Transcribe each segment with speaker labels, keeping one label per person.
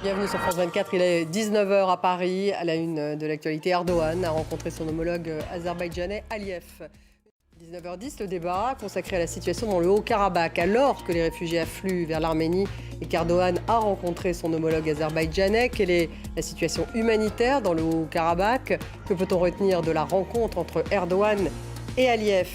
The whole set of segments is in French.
Speaker 1: Bienvenue sur France 24, il est 19 h à Paris. À la une de l'actualité, Erdogan a rencontré son homologue azerbaïdjanais Aliyev. 19 h 10, le débat consacré à la situation dans le Haut-Karabakh. Alors que les réfugiés affluent vers l'Arménie et qu'Erdogan a rencontré son homologue azerbaïdjanais, quelle est la situation humanitaire dans le Haut-Karabakh? Que peut-on retenir de la rencontre entre Erdogan et Aliyev?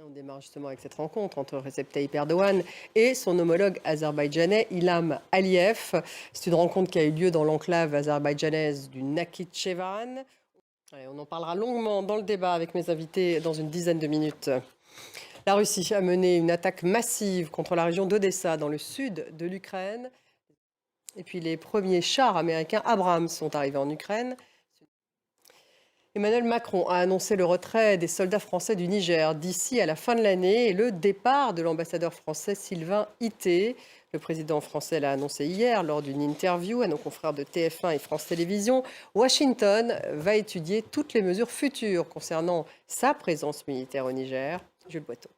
Speaker 1: On démarre justement avec cette rencontre entre Recep Tayyip Erdogan et son homologue azerbaïdjanais Ilham Aliyev. C'est une rencontre qui a eu lieu dans l'enclave azerbaïdjanaise du Nakhitchevan. On en parlera longuement dans le débat avec mes invités dans une dizaine de minutes. La Russie a mené une attaque massive contre la région d'Odessa dans le sud de l'Ukraine. Et puis les premiers chars américains Abrams sont arrivés en Ukraine. Emmanuel Macron a annoncé le retrait des soldats français du Niger d'ici à la fin de l'année et le départ de l'ambassadeur français Sylvain Ité. Le président français l'a annoncé hier lors d'une interview à nos confrères de TF1 et France Télévisions. Washington va étudier toutes les mesures futures concernant sa présence militaire au Niger. Jules Boiteau.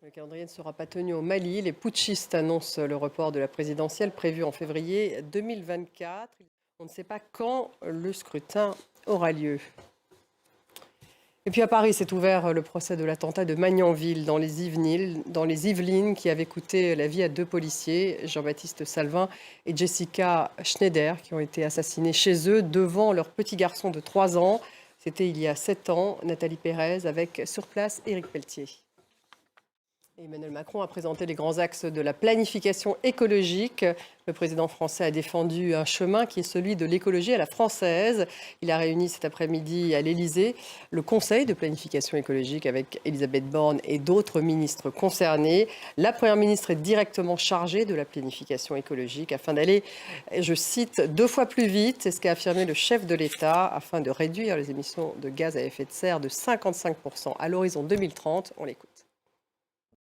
Speaker 1: Le calendrier ne sera pas tenu au Mali. Les putschistes annoncent le report de la présidentielle prévue en février 2024. On ne sait pas quand le scrutin aura lieu. Et puis à Paris s'est ouvert le procès de l'attentat de Magnanville dans les Yvelines qui avait coûté la vie à 2 policiers, Jean-Baptiste Salvin et Jessica Schneider, qui ont été assassinés chez eux devant leur petit garçon de 3 ans. C'était il y a 7 ans. Nathalie Pérez avec sur place Éric Pelletier. Emmanuel Macron a présenté les grands axes de la planification écologique. Le président français a défendu un chemin qui est celui de l'écologie à la française. Il a réuni cet après-midi à l'Élysée le Conseil de planification écologique avec Elisabeth Borne et d'autres ministres concernés. La Première ministre est directement chargée de la planification écologique afin d'aller, je cite, 2 fois plus vite. C'est ce qu'a affirmé le chef de l'État afin de réduire les émissions de gaz à effet de serre de 55% à l'horizon 2030. On l'écoute.